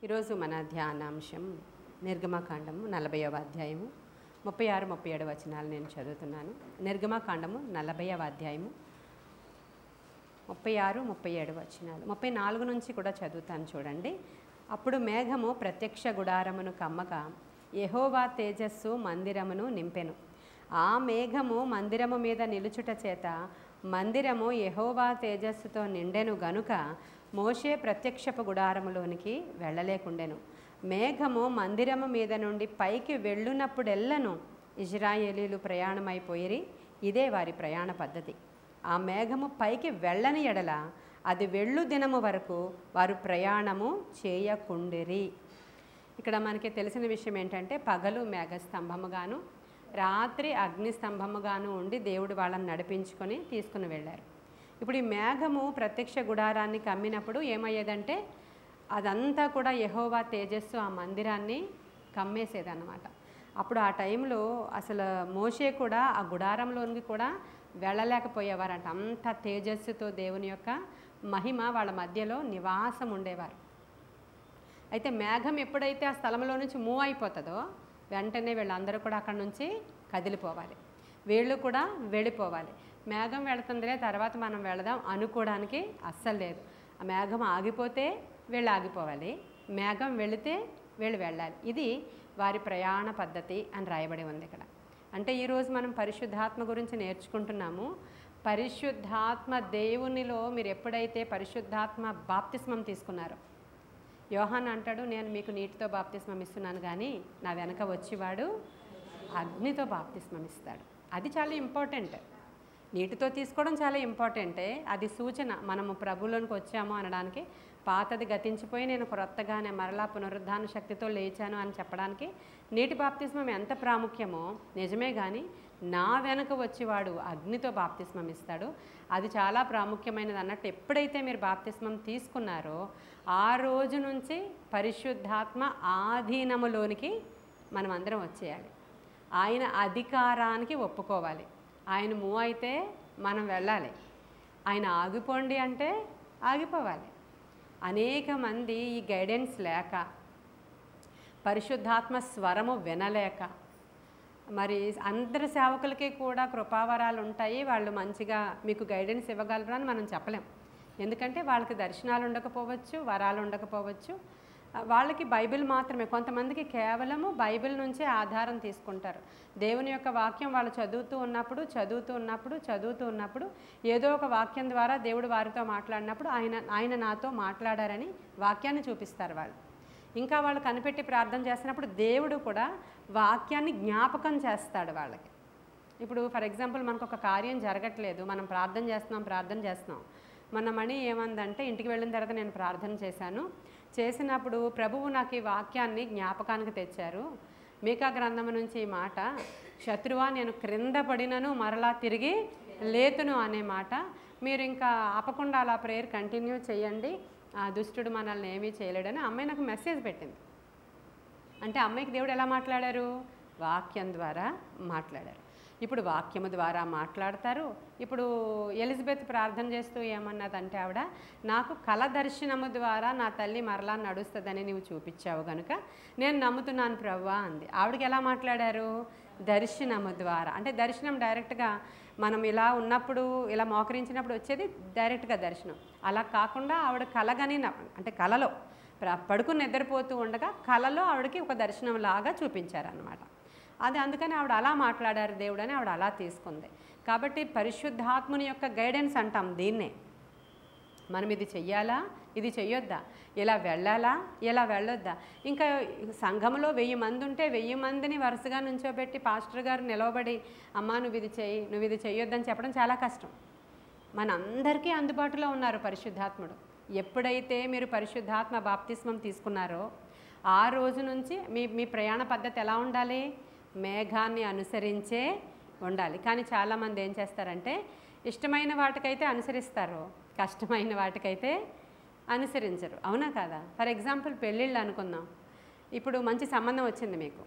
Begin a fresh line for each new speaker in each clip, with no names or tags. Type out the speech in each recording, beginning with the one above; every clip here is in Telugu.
ఈరోజు మన ధ్యానాంశం నిర్గమకాండము 40వ అధ్యాయము 36, 37 వచనాలు నేను చదువుతున్నాను. నిర్గమకాండము 40వ అధ్యాయము 36, 37 వచనాలు. 34 నుంచి కూడా చదువుతాను చూడండి. అప్పుడు మేఘము ప్రత్యక్ష గుడారమును కమ్మక యెహోవా తేజస్సు మందిరమును నింపెను. ఆ మేఘము మందిరము మీద నిలుచుట చేత మందిరము యెహోవా తేజస్సుతో నిండెను గనుక మోషే ప్రత్యక్షపు గుడారములోనికి వెళ్ళలేకుండెను. మేఘము మందిరము మీద నుండి పైకి వెళ్ళునప్పుడెల్లను ఇజ్రాయేలీలు ప్రయాణమైపోయిరి. ఇదే వారి ప్రయాణ పద్ధతి. ఆ మేఘము పైకి వెళ్ళని ఎడల అది వెళ్ళు దినము వరకు వారు ప్రయాణము చేయకుండిరి. ఇక్కడ మనకి తెలిసిన విషయం ఏంటంటే, పగలు మేఘస్తంభముగాను రాత్రి అగ్నిస్తంభముగాను ఉండి దేవుడు వాళ్ళని నడిపించుకొని తీసుకుని వెళ్ళారు. ఇప్పుడు ఈ మేఘము ప్రత్యక్ష గుడారాన్ని కమ్మినప్పుడు ఏమయ్యేదంటే, అదంతా కూడా యెహోవా తేజస్సు ఆ మందిరాన్ని కమ్మేసేదన్నమాట. అప్పుడు ఆ టైంలో అసలు మోషే కూడా ఆ గుడారంలోనికి కూడా వెళ్ళలేకపోయేవారంట. అంత తేజస్సుతో దేవుని యొక్క మహిమ వాళ్ళ మధ్యలో నివాసం ఉండేవారు. అయితే మేఘం ఎప్పుడైతే ఆ స్థలంలో నుంచి మూవ్ అయిపోతుందో వెంటనే వీళ్ళందరూ కూడా అక్కడ నుంచి కదిలిపోవాలి, వీళ్ళు కూడా వెళ్ళిపోవాలి. మేఘం వెళుతుందిలే తర్వాత మనం వెళదాం అనుకోవడానికి అస్సలు లేదు. ఆ మేఘం ఆగిపోతే వీళ్ళు ఆగిపోవాలి, మేఘం వెళితే వీళ్ళు వెళ్ళాలి. ఇది వారి ప్రయాణ పద్ధతి అని రాయబడి ఉంది ఇక్కడ. అంటే ఈరోజు మనం పరిశుద్ధాత్మ గురించి నేర్చుకుంటున్నాము. పరిశుద్ధాత్మ దేవునిలో మీరు ఎప్పుడైతే పరిశుద్ధాత్మ బాప్తిస్మం తీసుకున్నారో, యోహాన్ అంటాడు, నేను మీకు నీటితో బాప్తిస్మం ఇస్తున్నాను కానీ నా వెనక వచ్చేవాడు అగ్నితో బాప్తిస్మం ఇస్తాడు. అది చాలా ఇంపార్టెంట్. నీటితో తీసుకోవడం చాలా ఇంపార్టెంటే, అది సూచన మనము ప్రభువులోనికి వచ్చాము అనడానికి. పాతది గతించిపోయి నేను క్రొత్తగానే మరలా పునరుద్ధాన శక్తితో లేచాను అని చెప్పడానికి నీటి బాప్తిస్మం ఎంత ప్రాముఖ్యమో నిజమే. కానీ నా వెనక వచ్చేవాడు అగ్నితో బాప్తిస్మం ఇస్తాడు, అది చాలా ప్రాముఖ్యమైనది అన్నట్టు. ఎప్పుడైతే మీరు బాప్తిస్మం తీసుకున్నారో ఆ రోజు నుంచి పరిశుద్ధాత్మ ఆధీనములోనికి మనం అందరం వచ్చేయాలి. ఆయన అధికారానికి ఒప్పుకోవాలి. ఆయన మూవ్ అయితే మనం వెళ్ళాలి, ఆయన ఆగిపోండి అంటే ఆగిపోవాలి. అనేక మంది ఈ గైడెన్స్ లేక, పరిశుద్ధాత్మ స్వరము వినలేక, మరి అందరి సేవకులకి కూడా కృపావరాలు ఉంటాయి, వాళ్ళు మంచిగా మీకు గైడెన్స్ ఇవ్వగలరు అని మనం చెప్పలేం. ఎందుకంటే వాళ్ళకి దర్శనాలు ఉండకపోవచ్చు, వరాలు ఉండకపోవచ్చు. వాళ్ళకి బైబిల్ మాత్రమే, కొంతమందికి కేవలము బైబిల్ నుంచే ఆధారం తీసుకుంటారు. దేవుని యొక్క వాక్యం వాళ్ళు చదువుతూ ఉన్నప్పుడు ఏదో ఒక వాక్యం ద్వారా దేవుడు వారితో మాట్లాడినప్పుడు ఆయన నాతో మాట్లాడారని వాక్యాన్ని చూపిస్తారు వాళ్ళు. ఇంకా వాళ్ళు కనిపెట్టి ప్రార్థన చేస్తున్నప్పుడు దేవుడు కూడా వాక్యాన్ని జ్ఞాపకం చేస్తాడు వాళ్ళకి. ఇప్పుడు ఫర్ ఎగ్జాంపుల్ మనకు ఒక కార్యం జరగట్లేదు, మనం ప్రార్థన చేస్తున్నాం. మన మణి ఏమందంటే, ఇంటికి వెళ్ళిన తర్వాత నేను ప్రార్థన చేసినప్పుడు ప్రభువు నాకు ఈ వాక్యాన్ని జ్ఞాపకానికి తెచ్చారు. మీకా గ్రంథము నుంచి ఈ మాట, శత్రువా నేను క్రింద పడినను మరలా తిరిగి లేతును అనే మాట. మీరు ఇంకా ఆపకుండా అలా ప్రేయర్ కంటిన్యూ చేయండి, ఆ దుష్టుడు మనల్ని ఏమీ చేయలేడని అమ్మాయి నాకు మెసేజ్ పెట్టింది. అంటే అమ్మాయికి దేవుడు ఎలా మాట్లాడారు? వాక్యం ద్వారా మాట్లాడారు. ఇప్పుడు వాక్యము ద్వారా మాట్లాడతారు. ఇప్పుడు ఎలిజబెత్ ప్రార్థన చేస్తూ ఏమన్నదంటే, ఆవిడ నాకు కల దర్శనము ద్వారా నా తల్లి మరలా నడుస్తుందని నీవు చూపించావు కనుక నేను నమ్ముతున్నాను ప్రభువా అంది. ఆవిడకి ఎలా మాట్లాడారు? దర్శనము ద్వారా. అంటే దర్శనం డైరెక్ట్గా మనం ఇలా ఉన్నప్పుడు, ఇలా మోకరించినప్పుడు వచ్చేది డైరెక్ట్గా దర్శనం. అలా కాకుండా ఆవిడ కలగని, అంటే కలలో పడుకుని నిద్రపోతూ ఉండగా కలలో ఆవిడకి ఒక దర్శనం లాగా చూపించారనమాట. అది అందుకని ఆవిడ అలా మాట్లాడారు దేవుడని ఆవిడ అలా తీసుకుంది. కాబట్టి పరిశుద్ధాత్ముని యొక్క గైడెన్స్ అంటాం దీన్నే. మనం ఇది చెయ్యాలా, ఇది చెయ్యొద్దా, ఇలా వెళ్ళాలా, ఇలా వెళ్ళొద్దా. ఇంకా సంఘంలో 1000 మంది ఉంటే 1000 మందిని వరుసగా నుంచోబెట్టి పాస్టర్ గారు నిలవబడి అమ్మా నువ్వు ఇది చెయ్యి, నువ్వు ఇది చెయ్యొద్దని చెప్పడం చాలా కష్టం. మనందరికీ అందుబాటులో ఉన్నారు పరిశుద్ధాత్ముడు. ఎప్పుడైతే మీరు పరిశుద్ధాత్మ బాప్తిస్మం తీసుకున్నారో ఆ రోజు నుంచి మీ ప్రయాణ పద్ధతి ఎలా ఉండాలి? మేఘాన్ని అనుసరించే ఉండాలి. కానీ చాలామంది ఏం చేస్తారంటే, ఇష్టమైన వాటికైతే అనుసరిస్తారు, కష్టమైన వాటికైతే అనుసరించరు. అవునా కాదా? ఫర్ ఎగ్జాంపుల్ పెళ్ళిళ్ళు అనుకుందాం. ఇప్పుడు మంచి సంబంధం వచ్చింది మీకు,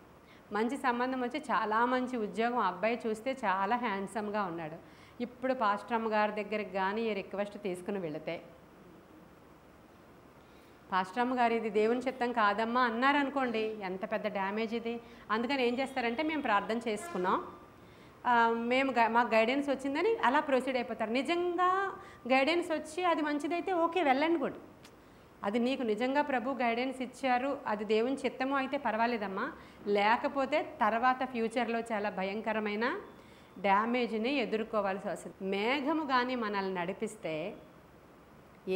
మంచి సంబంధం వచ్చి చాలా మంచి ఉద్యోగం, అబ్బాయి చూస్తే చాలా హ్యాండ్సమ్గా ఉన్నాడు. ఇప్పుడు పాస్టర్ అమ్మ గారి దగ్గరికి కానీ ఈ రిక్వెస్ట్ తీసుకుని వెళితే పాస్టరమ్మ గారు ఇది దేవుని చిత్తం కాదమ్మా అన్నారనుకోండి, ఎంత పెద్ద డ్యామేజ్ ఇది. అందుకని ఏం చేస్తారంటే మేము ప్రార్థన చేసుకున్నాం, మాకు గైడెన్స్ వచ్చిందని అలా ప్రొసీడ్ అయిపోతారు. నిజంగా గైడెన్స్ వచ్చి అది మంచిదైతే ఓకే, వెళ్ళండి గుడ్. అది నీకు నిజంగా ప్రభు గైడెన్స్ ఇచ్చారు, అది దేవుని చిత్తము అయితే పర్వాలేదమ్మా. లేకపోతే తర్వాత ఫ్యూచర్లో చాలా భయంకరమైన డ్యామేజ్ని ఎదుర్కోవాల్సి వస్తుంది. మేఘము కానీ మనల్ని నడిపిస్తే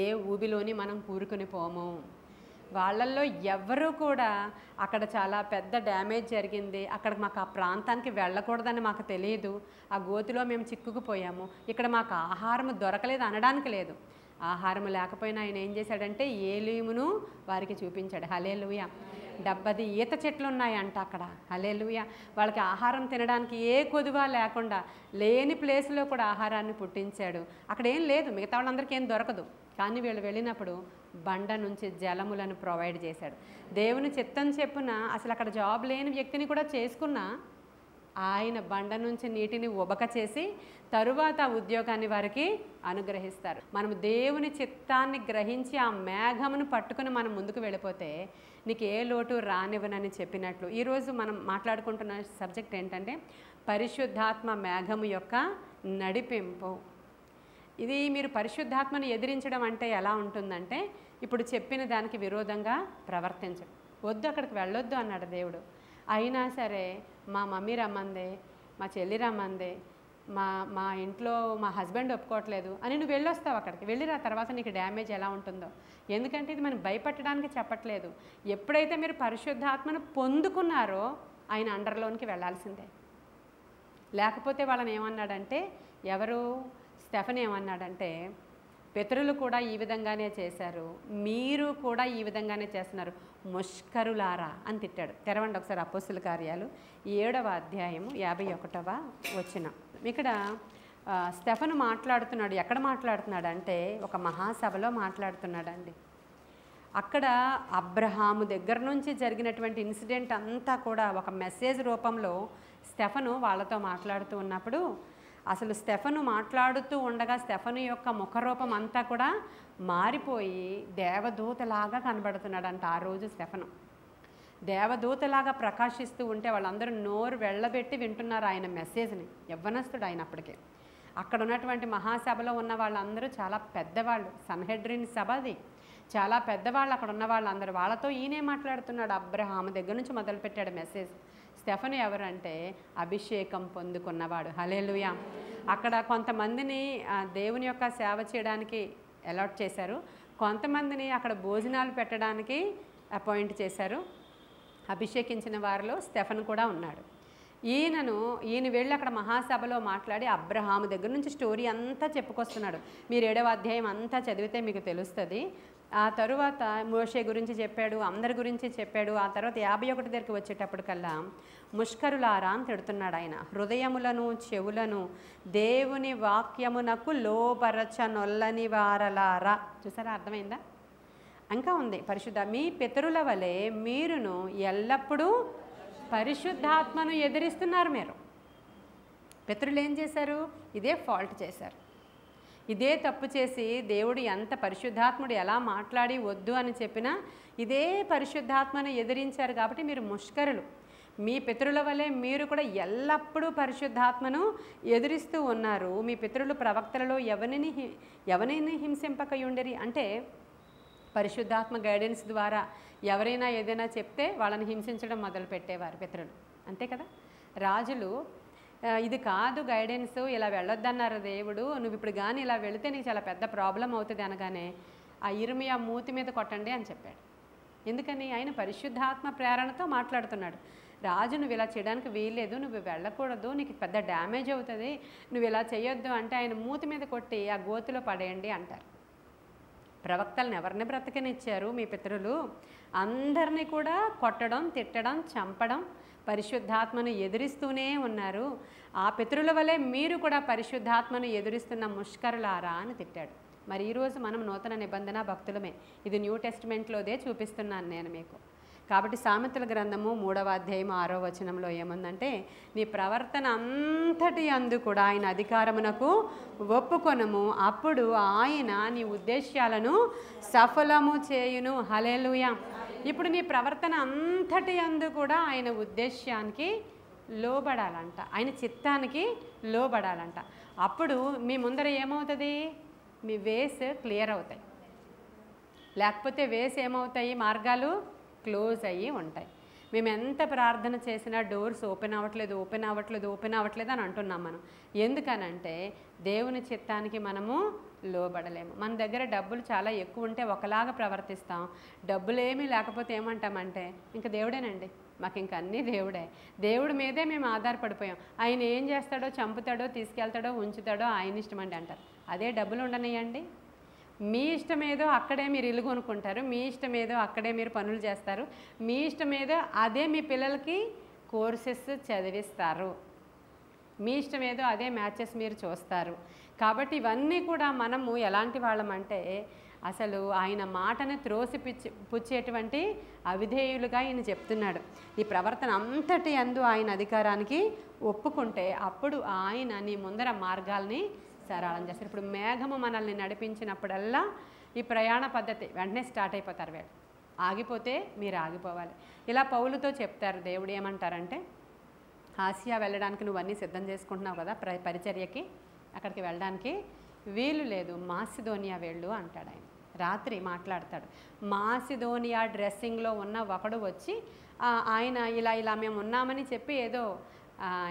ఏ ఊబిలోని మనం కూరుకుని పోము. వాళ్ళల్లో ఎవరు కూడా అక్కడ చాలా పెద్ద డ్యామేజ్ జరిగింది, అక్కడ మాకు ఆ ప్రాంతానికి వెళ్ళకూడదని మాకు తెలియదు, ఆ గోతిలో మేము చిక్కుకుపోయాము, ఇక్కడ మాకు ఆహారం దొరకలేదు అనడానికి లేదు. ఆహారం లేకపోయినా ఆయన ఏం చేశాడంటే ఏలీమును వారికి చూపించాడు. హల్లెలూయా. 70 ఈత చెట్లు ఉన్నాయంట అక్కడ. హల్లెలూయా. వాళ్ళకి ఆహారం తినడానికి ఏ కొదువా లేకుండా లేని ప్లేస్లో కూడా ఆహారాన్ని పుట్టించాడు. అక్కడ ఏం లేదు, మిగతా వాళ్ళందరికీ ఏం దొరకదు, కానీ వీళ్ళు వెళ్ళినప్పుడు బండ నుంచి జలములను ప్రొవైడ్ చేశాడు. దేవుని చిత్తం చెప్పున అసలు అక్కడ జాబ్ లేని వ్యక్తిని కూడా చేసుకున్నా ఆయన బండ నుంచి నీటిని ఉబక చేసి తరువాత ఉద్యోగాన్ని వారికి అనుగ్రహిస్తారు. మనం దేవుని చిత్తాన్ని గ్రహించి ఆ మేఘమును పట్టుకుని మనం ముందుకు వెళ్ళిపోతే నీకు ఏ లోటు రానివ్వనని చెప్పినట్లు. ఈరోజు మనం మాట్లాడుకుంటున్న సబ్జెక్ట్ ఏంటంటే పరిశుద్ధాత్మ మేఘము యొక్క నడిపింపు. ఇది మీరు పరిశుద్ధాత్మను ఎదిరించడం అంటే ఎలా ఉంటుందంటే, ఇప్పుడు చెప్పిన దానికి విరోధంగా ప్రవర్తించడం. వద్దు, అక్కడికి వెళ్ళొద్దు అన్నాడు దేవుడు. అయినా సరే మా మమ్మీ రమ్మందే, మా చెల్లి రమ్మందే, మా ఇంట్లో మా హస్బెండ్ ఒప్పుకోవట్లేదు అని నువ్వు వెళ్ళొస్తావు. అక్కడికి వెళ్ళిరా, తర్వాత నీకు డ్యామేజ్ ఎలా ఉంటుందో. ఎందుకంటే ఇది మనం భయపెట్టడానికి చెప్పట్లేదు. ఎప్పుడైతే మీరు పరిశుద్ధాత్మను పొందుకున్నారో ఆయన అండర్లోనికి వెళ్ళాల్సిందే. లేకపోతే వాళ్ళని ఏమన్నాడంటే, ఎవరు స్టెఫెన్ ఏమన్నాడంటే, పితరులు కూడా ఈ విధంగానే చేశారు, మీరు కూడా ఈ విధంగానే చేస్తున్నారు, ముష్కరులారా అని తిట్టాడు. తెరవండి ఒకసారి అపోస్తుల కార్యాలు 7వ అధ్యాయము 51వ వచనం. ఇక్కడ స్టెఫెను మాట్లాడుతున్నాడు. ఎక్కడ మాట్లాడుతున్నాడు అంటే ఒక మహాసభలో మాట్లాడుతున్నాడండి. అక్కడ అబ్రహాము దగ్గర నుంచి జరిగినటువంటి ఇన్సిడెంట్ అంతా కూడా ఒక మెసేజ్ రూపంలో స్టెఫెను వాళ్ళతో మాట్లాడుతూ ఉన్నప్పుడు, అసలు స్టెఫెను మాట్లాడుతూ ఉండగా స్టెఫెను యొక్క ముఖరూపం అంతా కూడా మారిపోయి దేవదూతలాగా కనబడుతున్నాడంట. ఆ రోజు స్టెఫెను దేవదూతలాగా ప్రకాశిస్తూ ఉంటే వాళ్ళందరూ నోరు వెళ్ళబెట్టి వింటున్నారు ఆయన మెసేజ్ని. యవ్వనస్తుడు ఆయన అప్పటికే. అక్కడ ఉన్నటువంటి మహాసభలో ఉన్న వాళ్ళందరూ చాలా పెద్దవాళ్ళు, సన్హెడ్రిన్ సభ అది, చాలా పెద్దవాళ్ళు అక్కడ ఉన్న వాళ్ళందరూ. వాళ్ళతో ఈయనే మాట్లాడుతున్నాడు. అబ్రహాము దగ్గర నుంచి మొదలుపెట్టాడు మెసేజ్. స్టెఫెను ఎవరంటే అభిషేకం పొందుకున్నవాడు. హల్లెలూయా. అక్కడ కొంతమందిని దేవుని యొక్క సేవ చేయడానికి అలాట్ చేశారు, కొంతమందిని అక్కడ భోజనాలు పెట్టడానికి అపాయింట్ చేశారు. అభిషేకించిన వారిలో స్టెఫెను కూడా ఉన్నాడు. ఈయన వెళ్ళి అక్కడ మహాసభలో మాట్లాడి అబ్రహాము దగ్గర నుంచి స్టోరీ అంతా చెప్పుకొస్తున్నాడు. మీరు 7వ అధ్యాయం అంతా చదివితే మీకు తెలుస్తుంది. ఆ తరువాత మోషే గురించి చెప్పాడు, అందరి గురించి చెప్పాడు. ఆ తర్వాత 51 దగ్గరికి వచ్చేటప్పటికల్లా ముష్కరులారా అని తిడుతున్నాడు ఆయన. హృదయములను చెవులను దేవుని వాక్యమునకు లోపరచనొల్లని వారలారా. చూసారా, అర్థమైందా? ఇంకా ఉంది పరిశుద్ధ. మీ పితరుల వలె మీరును ఎల్లప్పుడూ పరిశుద్ధాత్మను ఎదిరిస్తున్నారు. మీరు పితరులు ఏం చేశారు? ఇదే ఫాల్ట్ చేశారు, ఇదే తప్పు చేసి దేవుడు ఎంత పరిశుద్ధాత్ముడు ఎలా మాట్లాడి వద్దు అని చెప్పినా ఇదే పరిశుద్ధాత్మను ఎదిరించారు. కాబట్టి మీరు ముష్కరులు. మీ పితరుల వలె మీరు కూడా ఎల్లప్పుడూ పరిశుద్ధాత్మను ఎదిరిస్తూ ఉన్నారు. మీ పితరులు ప్రవక్తలలో ఎవరిని హింసింపకయుండిరి అంటే పరిశుద్ధాత్మ గైడెన్స్ ద్వారా ఎవరైనా ఏదైనా చెప్తే వాళ్ళని హింసించడం మొదలుపెట్టేవారు పితరులు. అంతే కదా. రాజులు ఇది కాదు గైడెన్స్, ఇలా వెళ్ళొద్దన్నారు దేవుడు, నువ్వు ఇప్పుడు కానీ ఇలా వెళితే నీకు చాలా పెద్ద ప్రాబ్లం అవుతుంది అనగానే ఆ ఇర్మియా మూతి మీద కొట్టండి అని చెప్పాడు. ఎందుకని? ఆయన పరిశుద్ధాత్మ ప్రేరణతో మాట్లాడుతున్నాడు. రాజు నువ్వు ఇలా చేయడానికి వీల్లేదు, నువ్వు వెళ్ళకూడదు, నీకు పెద్ద డ్యామేజ్ అవుతుంది, నువ్వు ఇలా చేయొద్దు అంటే ఆయన మూతి మీద కొట్టి ఆ గోతిలో పడేయండి అంటారు. ప్రవక్తలను ఎవరిని బ్రతకనిచ్చారు? మీ పితరులు అందరినీ కూడా కొట్టడం, తిట్టడం, చంపడం, పరిశుద్ధాత్మను ఎదిరిస్తూనే ఉన్నారు. ఆ పితరుల వలె మీరు కూడా పరిశుద్ధాత్మను ఎదిరిస్తున్న ముష్కరులారా అని తిట్టాడు. మరి ఈరోజు మనం నూతన నిబంధన భక్తులమే. ఇది న్యూ టెస్టిమెంట్లోదే చూపిస్తున్నాను నేను మీకు. కాబట్టి సామెతల గ్రంథము 3వ అధ్యాయం 6వ వచనంలో ఏముందంటే, నీ ప్రవర్తన అంతటి అందు కూడా ఆయన అధికారమునకు ఒప్పుకొనుము, అప్పుడు ఆయన నీ ఉద్దేశ్యాలను సఫలము చేయును. హల్లెలూయా. ఇప్పుడు నీ ప్రవర్తన అంతటి అందు కూడా ఆయన ఉద్దేశ్యానికి లోబడాలంట, ఆయన చిత్తానికి లోబడాలంట. అప్పుడు మీ ముందర ఏమవుతుంది? మీ వేస్ క్లియర్ అవుతాయి. లేకపోతే వేస్ ఏమవుతాయి? మార్గాలు క్లోజ్ అయ్యి ఉంటాయి. మేము ఎంత ప్రార్థన చేసినా డోర్స్ ఓపెన్ అవ్వట్లేదు అని అంటున్నాం మనం. ఎందుకనంటే దేవుని చిత్తానికి మనము లోబడలేము. మన దగ్గర డబ్బులు చాలా ఎక్కువ ఉంటే ఒకలాగా ప్రవర్తిస్తాం, డబ్బులు ఏమీ లేకపోతే ఏమంటామంటే ఇంక దేవుడేనండి, మాకు ఇంక అన్నీ దేవుడే, దేవుడి మీదే మేము ఆధారపడిపోయాం, ఆయన ఏం చేస్తాడో, చంపుతాడో, తీసుకెళ్తాడో, ఉంచుతాడో ఆయన ఇష్టమండి అంటారు. అదే డబ్బులు ఉండనియండి, మీ ఇష్టమేదో అక్కడే మీరు ఇల్లు కొనుక్కుంటారు, మీ ఇష్టమేదో అక్కడే మీరు పనులు చేస్తారు, మీ ఇష్టమేదో అదే మీ పిల్లలకి కోర్సెస్ చదివిస్తారు, మీ ఇష్టమేదో అదే మ్యాచెస్ మీరు చూస్తారు. కాబట్టి ఇవన్నీ కూడా మనము ఎలాంటి వాళ్ళమంటే అసలు ఆయన మాటను పుచ్చేటువంటి అవిధేయులుగా ఈయన చెప్తున్నాడు. ఈ ప్రవర్తన అంతటి అందు ఆయన అధికారానికి ఒప్పుకుంటే అప్పుడు ఆయన నీ ముందర మార్గాల్ని సరళం చేస్తారు. ఇప్పుడు మేఘము మనల్ని నడిపించినప్పుడల్లా ఈ ప్రయాణ పద్ధతి వెంటనే స్టార్ట్ అయిపోతారు. వీళ్ళు ఆగిపోతే మీరు ఆగిపోవాలి. ఇలా పౌలుతో చెప్తారు. దేవుడు ఏమంటారంటే, ఆసియా వెళ్ళడానికి నువ్వు అన్నీ సిద్ధం చేసుకుంటున్నావు కదా పరిచర్యకి, అక్కడికి వెళ్ళడానికి వీలు లేదు, మాసిదోనియా వెళ్ళు అంటాడు. ఆయన రాత్రి మాట్లాడతాడు. మాసిదోనియా డ్రెస్సింగ్లో ఉన్న ఒకడు వచ్చి ఆయన ఇలా మేము ఉన్నామని చెప్పి ఏదో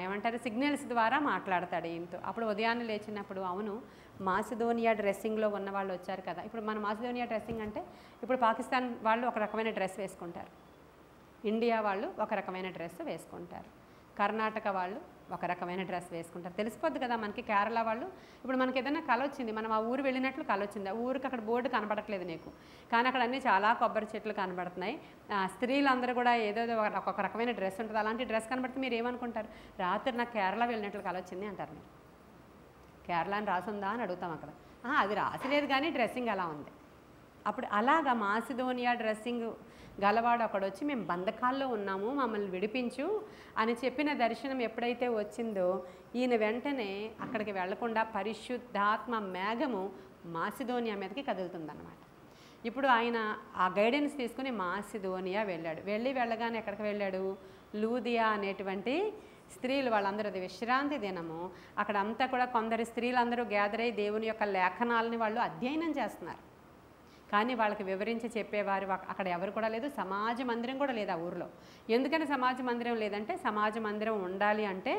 ఏమంటారు సిగ్నల్స్ ద్వారా మాట్లాడతాడు ఈయనతో. అప్పుడు ఉదయాన్నే లేచినప్పుడు, అవును మాసిదోనియా డ్రెస్సింగ్లో ఉన్న వాళ్ళు వచ్చారు కదా. ఇప్పుడు మన మాసిదోనియా డ్రెస్సింగ్ అంటే ఇప్పుడు పాకిస్తాన్ వాళ్ళు ఒక రకమైన డ్రెస్ వేసుకుంటారు, ఇండియా వాళ్ళు ఒక రకమైన డ్రెస్ వేసుకుంటారు, కర్ణాటక వాళ్ళు ఒక రకమైన డ్రెస్ వేసుకుంటారు. తెలిసిపోద్ది కదా మనకి. కేరళ వాళ్ళు ఇప్పుడు మనకి ఏదైనా కళ వచ్చింది, మనం ఆ ఊరు వెళ్ళినట్లు కళ వచ్చింది, ఆ ఊరికి అక్కడ బోర్డు కనబడట్లేదు నీకు, కానీ అక్కడ అన్నీ చాలా కొబ్బరి చెట్లు కనబడుతున్నాయి, స్త్రీలందరూ కూడా ఏదో ఒక రకమైన డ్రెస్ ఉంటుంది, అలాంటి డ్రెస్ కనబడితే మీరు ఏమనుకుంటారు? రాత్రి నాకు కేరళ వెళ్ళినట్లు కళ వచ్చింది అంటారు. మీరు కేరళ అని రాసుందా అని అడుగుతాం అక్కడ. అది రాసలేదు కానీ డ్రెస్సింగ్ అలా ఉంది. అప్పుడు అలాగా మాసిదోనియా డ్రెస్సింగ్ గలవాడు ఒకడొచ్చి మేము బంధకాల్లో ఉన్నాము, మమ్మల్ని విడిపించు అని చెప్పిన దర్శనం ఎప్పుడైతే వచ్చిందో ఈయన వెంటనే అక్కడికి వెళ్లకుండా పరిశుద్ధాత్మ మేఘము మాసిదోనియా మీదకి కదులుతుందన్నమాట. ఇప్పుడు ఆయన ఆ గైడెన్స్ తీసుకుని మాసిదోనియా వెళ్ళాడు. వెళ్ళగానే ఎక్కడికి వెళ్ళాడు? లూదియా అనేటువంటి స్త్రీలు వాళ్ళందరూ, అది విశ్రాంతి దినము, అక్కడ అంతా కూడా కొందరు స్త్రీలందరూ గ్యాదర్ అయ్యి దేవుని యొక్క లేఖనాలని వాళ్ళు అధ్యయనం చేస్తున్నారు. కానీ వాళ్ళకి వివరించి చెప్పేవారు అక్కడ ఎవరు కూడా లేదు, సమాజ మందిరం కూడా లేదు ఆ ఊరిలో. ఎందుకని సమాజ మందిరం లేదంటే, సమాజ మందిరం ఉండాలి అంటే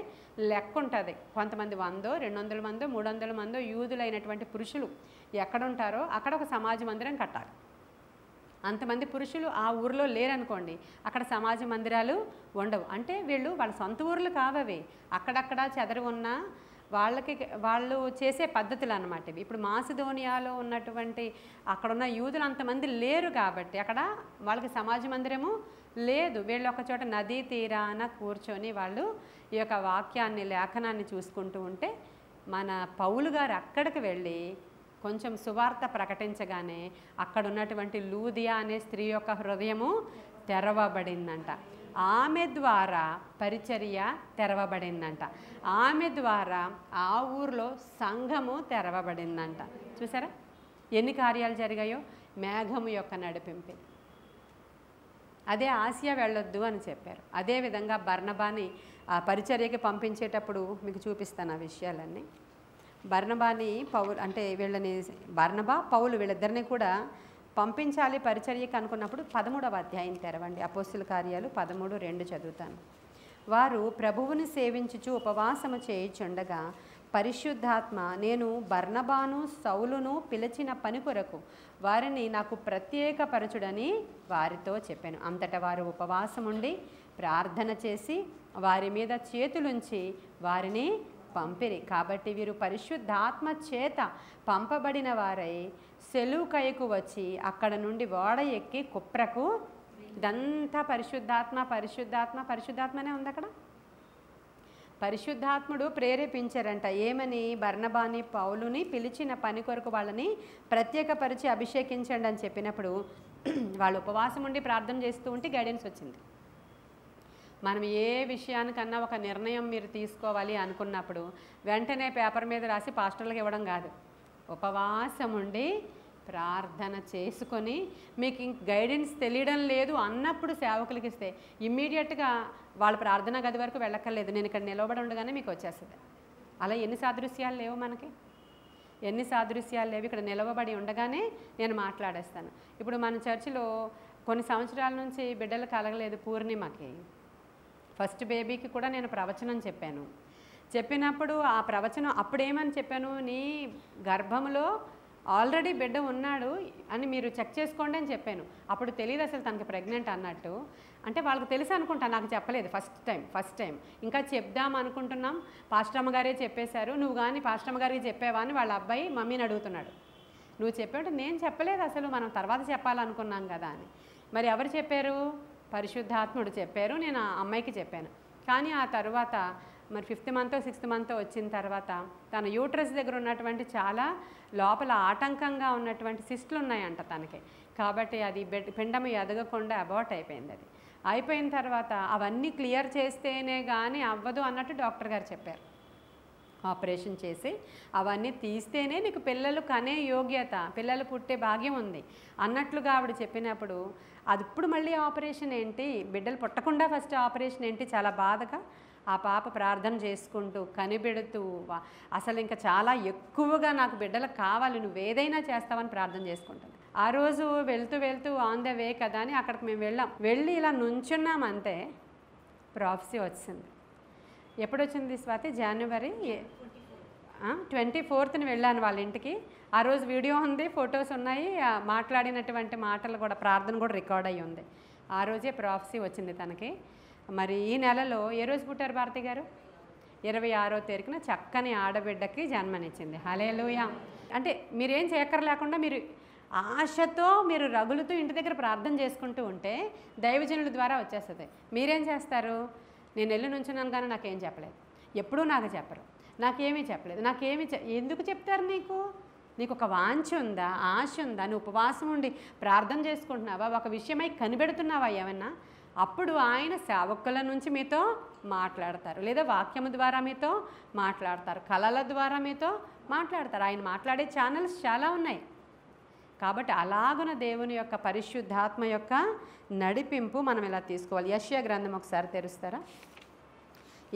లెక్క ఉంటుంది. కొంతమంది 100, 200 మందో 300 మందో యూదులైనటువంటి పురుషులు ఎక్కడుంటారో అక్కడ ఒక సమాజ మందిరం కట్టాలి. అంతమంది పురుషులు ఆ ఊరిలో లేరనుకోండి, అక్కడ సమాజ మందిరాలు ఉండవు. అంటే వాళ్ళ సొంత ఊర్లు కావవి, అక్కడక్కడ చెదరు ఉన్న వాళ్ళు చేసే పద్ధతులు అన్నమాట ఇవి. ఇప్పుడు మాసిదోనియాలో ఉన్నటువంటి అక్కడున్న యూదులు అంతమంది లేరు కాబట్టి అక్కడ వాళ్ళకి సమాజ మందిరము లేదు. వీళ్ళు ఒక చోట నదీ తీరాన కూర్చొని వాళ్ళు ఈ యొక్క వాక్యాన్ని, లేఖనాన్ని చూసుకుంటూ ఉంటే మన పౌలు గారు అక్కడికి వెళ్ళి కొంచెం సువార్త ప్రకటించగానే అక్కడ ఉన్నటువంటి లూదియా అనే స్త్రీ యొక్క హృదయము తెరవబడిందంట. ఆమె ద్వారా పరిచర్య తెరవబడిందంట. ఆమె ద్వారా ఆ ఊర్లో సంఘము తెరవబడిందంట. చూసారా ఎన్ని కార్యాలు జరిగాయో? మేఘము యొక్క నడిపింపు. అదే ఆసియా వెళ్ళొద్దు అని చెప్పారు. అదేవిధంగా బర్నబాని ఆ పరిచర్యకి పంపించేటప్పుడు మీకు చూపిస్తాను ఆ విషయాలన్నీ. బర్నబాని బర్నబా పౌలు వీళ్ళిద్దరిని కూడా పంపించాలి పరిచర్యకి అనుకున్నప్పుడు 13వ అధ్యాయం తెరవండి. అపోస్తుల కార్యాలు 13:2 చదువుతాను. వారు ప్రభువుని సేవించుచు ఉపవాసము చేయుచుండగా పరిశుద్ధాత్మ, నేను బర్నబాను సౌలును పిలిచిన పని కొరకు వారిని నాకు ప్రత్యేకపరచుడని వారితో చెప్పాను. అంతటా వారు ఉపవాసముండి ప్రార్థన చేసి వారి మీద చేతులుంచి వారిని పంపిరి. కాబట్టి వీరు పరిశుద్ధాత్మ చేత పంపబడిన వారై సెలూకయకు వచ్చి అక్కడ నుండి ఓడ ఎక్కి కుప్రకు. ఇదంతా పరిశుద్ధాత్మనే ఉంది అక్కడ. పరిశుద్ధాత్ముడు ప్రేరేపించారంట. ఏమని? బర్నబాని పౌలుని పిలిచిన పని కొరకు వాళ్ళని ప్రత్యేకపరిచి అభిషేకించండి అని చెప్పినప్పుడు వాళ్ళు ఉపవాసం ఉండి ప్రార్థన చేస్తూ ఉంటే గైడెన్స్ వచ్చింది. మనం ఏ విషయానికన్నా ఒక నిర్ణయం మీరు తీసుకోవాలి అనుకున్నప్పుడు వెంటనే పేపర్ మీద రాసి పాస్టర్లకు ఇవ్వడం కాదు. ఉపవాసం ఉండి ప్రార్థన చేసుకొని మీకు ఇంక గైడెన్స్ తెలియడం లేదు అన్నప్పుడు సేవకులకి ఇస్తే ఇమ్మీడియట్గా వాళ్ళ ప్రార్థనా గది వరకు వెళ్ళక్కర్లేదు, నేను ఇక్కడ నిలబడి ఉండగానే మీకు వచ్చేస్తుంది. అలా ఎన్ని సాదృశ్యాలు లేవు మనకి, ఎన్ని సాదృశ్యాలు లేవు. ఇక్కడ నిలవబడి ఉండగానే నేను మాట్లాడేస్తాను. ఇప్పుడు మన చర్చిలో కొన్ని సంవత్సరాల నుంచి బిడ్డలు కలగలేదు. పూర్ణిమకి ఫస్ట్ బేబీకి కూడా నేను ప్రవచనం చెప్పాను. చెప్పినప్పుడు ఆ ప్రవచనం అప్పుడేమని చెప్పాను, నీ గర్భంలో ఆల్రెడీ బిడ్డ ఉన్నాడు అని మీరు చెక్ చేసుకోండి అని చెప్పాను. అప్పుడు తెలియదు అసలు తనకి ప్రెగ్నెంట్ అన్నట్టు. అంటే వాళ్ళకి తెలుసు అనుకుంటా, నాకు చెప్పలేదు. ఫస్ట్ టైం ఇంకా చెప్దాం అనుకుంటున్నాం. పాస్టమ్మ గారే చెప్పేశారు. నువ్వు కానీ పాస్టమ్మ గారికి చెప్పావా అని వాళ్ళ అబ్బాయి మమ్మీని అడుగుతున్నాడు. నువ్వు చెప్పావు, నేను చెప్పలేదు అసలు, మనం తర్వాత చెప్పాలనుకున్నాం కదా అని. మరి ఎవరు చెప్పారు? పరిశుద్ధాత్ముడు చెప్పారు. నేను ఆ అమ్మాయికి చెప్పాను. కానీ ఆ తర్వాత మరి 5th మంత్ 6th మంత్ వచ్చిన తర్వాత తన యూట్రస్ దగ్గర ఉన్నటువంటి చాలా లోపల ఆటంకంగా ఉన్నటువంటి సిస్టులు ఉన్నాయంట తనకి. కాబట్టి అది పిండం ఎదగకుండా అబార్ట్ అయిపోయింది. అది అయిపోయిన తర్వాత అవన్నీ క్లియర్ చేస్తేనే కానీ అవ్వదు అన్నట్టు డాక్టర్ గారు చెప్పారు. ఆపరేషన్ చేసి అవన్నీ తీస్తేనే నీకు పిల్లలు కనే యోగ్యత, పిల్లలు పుట్టే భాగ్యం ఉంది అన్నట్లుగా ఆవిడ చెప్పినప్పుడు అది ఇప్పుడు మళ్ళీ ఆపరేషన్ ఏంటి, బిడ్డలు పుట్టకుండా ఫస్ట్ ఆపరేషన్ ఏంటి, చాలా బాధగా ఆ పాప ప్రార్థన చేసుకుంటూ కనిపెడుతూ అసలు ఇంకా చాలా ఎక్కువగా నాకు బిడ్డలు కావాలి, నువ్వు ఏదైనా చేస్తావని ప్రార్థన చేసుకుంటుంది. ఆ రోజు వెళ్తూ ఆన్ ద వే కదా అని అక్కడికి మేము వెళ్ళి ఇలా నుంచున్నాం అంతే. ప్రాఫెసీ వచ్చింది. ఎప్పుడు వచ్చింది స్వాతి? జనవరి 24th వెళ్ళాను వాళ్ళ ఇంటికి. ఆ రోజు వీడియో ఉంది, ఫొటోస్ ఉన్నాయి, మాట్లాడినటువంటి మాటలు కూడా, ప్రార్థన కూడా రికార్డ్ అయ్యి ఉంది. ఆ రోజే ప్రాఫెసీ వచ్చింది తనకి. మరి ఈ నెలలో ఏ రోజు పుట్టారు భారతి గారు? 26వ తారీఖున చక్కని ఆడబిడ్డకి జన్మనిచ్చింది. హల్లెలూయా. అంటే మీరేం చేయక్కర్లేకుండా మీరు ఆశతో మీరు రగులుతూ ఇంటి దగ్గర ప్రార్థన చేసుకుంటూ ఉంటే దైవజనుల ద్వారా వచ్చేస్తుంది. మీరేం చేస్తారు? నేను వెళ్ళి నుంచున్నాను కానీ నాకేం చెప్పలేదు, ఎప్పుడూ నాకు చెప్పరు, నాకేమీ చెప్పలేదు, ఎందుకు చెప్తారు? నీకు ఒక వాంఛ ఉందా, ఆశ ఉందా, నువ్వు ఉపవాసం ఉండి ప్రార్థన చేసుకుంటున్నావా, ఒక విషయమై కనిపెడుతున్నావా ఏమన్నా? అప్పుడు ఆయన సేవకుల నుంచి మీతో మాట్లాడతారు, లేదా వాక్యము ద్వారా మీతో మాట్లాడతారు, కళల ద్వారా మీతో మాట్లాడతారు. ఆయన మాట్లాడే ఛానల్స్ చాలా ఉన్నాయి. కాబట్టి అలాగున దేవుని యొక్క పరిశుద్ధాత్మ యొక్క నడిపింపు మనం ఇలా తీసుకోవాలి. యెషయా గ్రంథం ఒకసారి తెరుస్తారా?